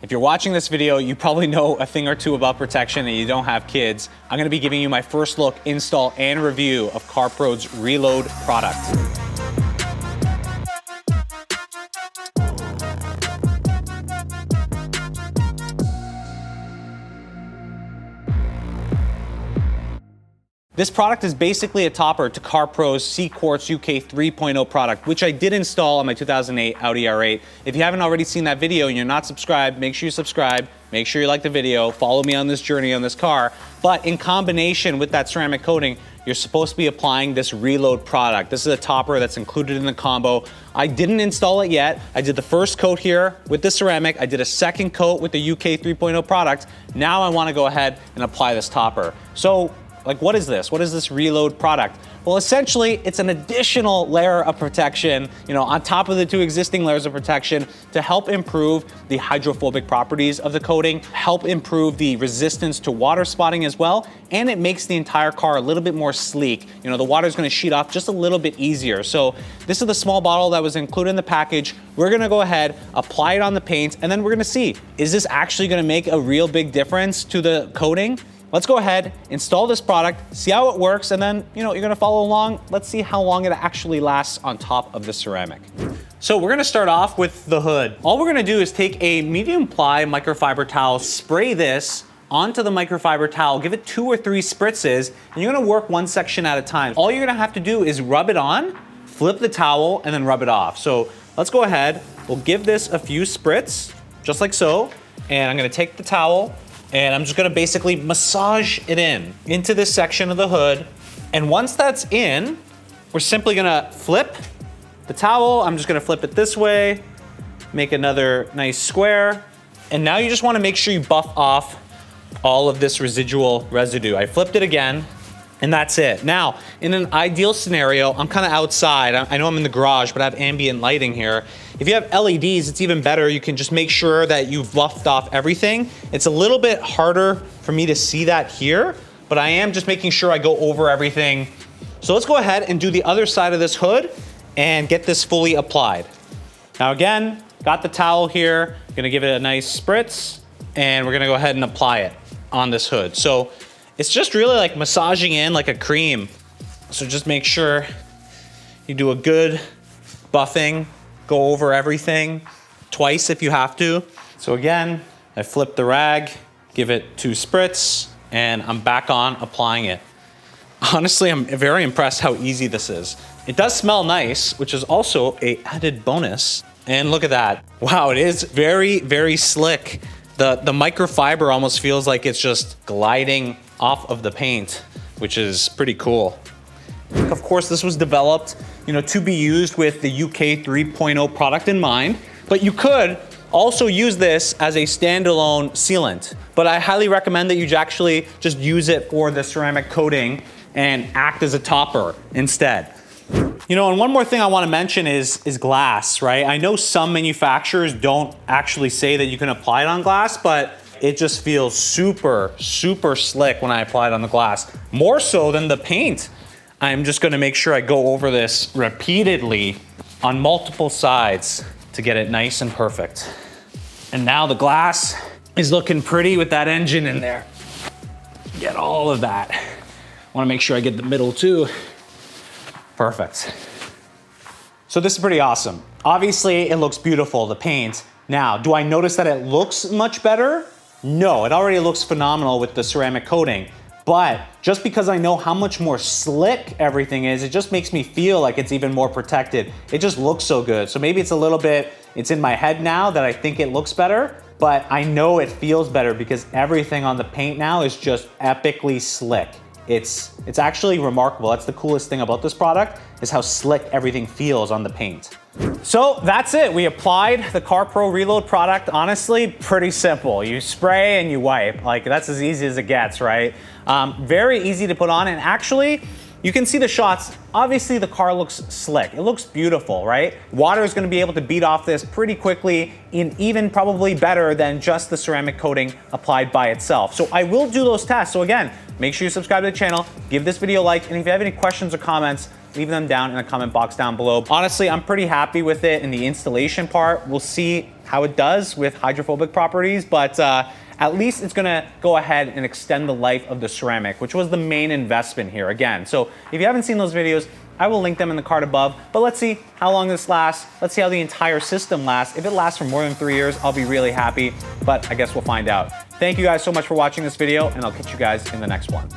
If you're watching this video, you probably know a thing or two about protection and you don't have kids. I'm gonna be giving you my first look, install, and review of CarPro's Reload product. This product is basically a topper to CarPro's Cquartz UK 3.0 product, which I did install on my 2008 Audi R8. If you haven't already seen that video and you're not subscribed, make sure you subscribe, make sure you like the video, follow me on this journey on this car. But in combination with that ceramic coating, you're supposed to be applying this Reload product. This is a topper that's included in the combo. I didn't install it yet. I did the first coat here with the ceramic. I did a second coat with the UK 3.0 product. Now I wanna go ahead and apply this topper. So, like, what is this? What is this Reload product? Well, essentially, it's an additional layer of protection, on top of the two existing layers of protection to help improve the hydrophobic properties of the coating, help improve the resistance to water spotting as well, and it makes the entire car a little bit more sleek. The water's gonna sheet off just a little bit easier. So this is the small bottle that was included in the package. We're gonna go ahead, apply it on the paint, and then we're gonna see, is this actually gonna make a real big difference to the coating? Let's go ahead, install this product, see how it works, and then, you're gonna follow along. Let's see how long it actually lasts on top of the ceramic. So we're gonna start off with the hood. All we're gonna do is take a medium ply microfiber towel, spray this onto the microfiber towel, give it 2 or 3 spritzes, and you're gonna work one section at a time. All you're gonna have to do is rub it on, flip the towel, and then rub it off. So let's go ahead, we'll give this a few spritz, just like so, and I'm gonna take the towel, and I'm just gonna basically massage it into this section of the hood. And once that's in, we're simply gonna flip the towel. I'm just gonna flip it this way, make another nice square. And now you just wanna make sure you buff off all of this residual residue. I flipped it again, and that's it. Now, in an ideal scenario, I'm kind of outside. I know I'm in the garage, but I have ambient lighting here. If you have LEDs, it's even better. You can just make sure that you've buffed off everything. It's a little bit harder for me to see that here, but I am just making sure I go over everything. So let's go ahead and do the other side of this hood and get this fully applied. Now again, got the towel here, gonna give it a nice spritz, and we're gonna go ahead and apply it on this hood. So it's just really like massaging in like a cream. So just make sure you do a good buffing, go over everything twice if you have to. So again, I flip the rag, give it 2 spritz, and I'm back on applying it. Honestly, I'm very impressed how easy this is. It does smell nice, which is also an added bonus. And look at that. Wow, it is very, very slick. The microfiber almost feels like it's just gliding off of the paint, which is pretty cool. Of course, this was developed, to be used with the UK 3.0 product in mind, but you could also use this as a standalone sealant. But I highly recommend that you actually just use it for the ceramic coating and act as a topper instead. And one more thing I want to mention is glass, right? I know some manufacturers don't actually say that you can apply it on glass, but it just feels super, super slick when I apply it on the glass. More so than the paint. I'm just gonna make sure I go over this repeatedly on multiple sides to get it nice and perfect. And now the glass is looking pretty with that engine in there. Get all of that. Wanna make sure I get the middle too. Perfect. So this is pretty awesome. Obviously, it looks beautiful, the paint. Now, do I notice that it looks much better? No, it already looks phenomenal with the ceramic coating. But just because I know how much more slick everything is, it just makes me feel like it's even more protected. It just looks so good. So maybe it's in my head now that I think it looks better, but I know it feels better because everything on the paint now is just epically slick. It's actually remarkable. That's the coolest thing about this product, is how slick everything feels on the paint. So that's it. We applied the CarPro Reload product. Honestly, pretty simple. You spray and you wipe. Like, that's as easy as it gets, right? Very easy to put on, and actually, you can see the shots. Obviously, the car looks slick. It looks beautiful, right? Water is gonna be able to beat off this pretty quickly, and even probably better than just the ceramic coating applied by itself. So I will do those tests. So again, make sure you subscribe to the channel, give this video a like, and if you have any questions or comments, leave them down in the comment box down below. Honestly, I'm pretty happy with it in the installation part. We'll see how it does with hydrophobic properties, but at least it's gonna go ahead and extend the life of the ceramic, which was the main investment here again. So if you haven't seen those videos, I will link them in the card above, but let's see how long this lasts. Let's see how the entire system lasts. If it lasts for more than 3 years, I'll be really happy, but I guess we'll find out. Thank you guys so much for watching this video, and I'll catch you guys in the next one.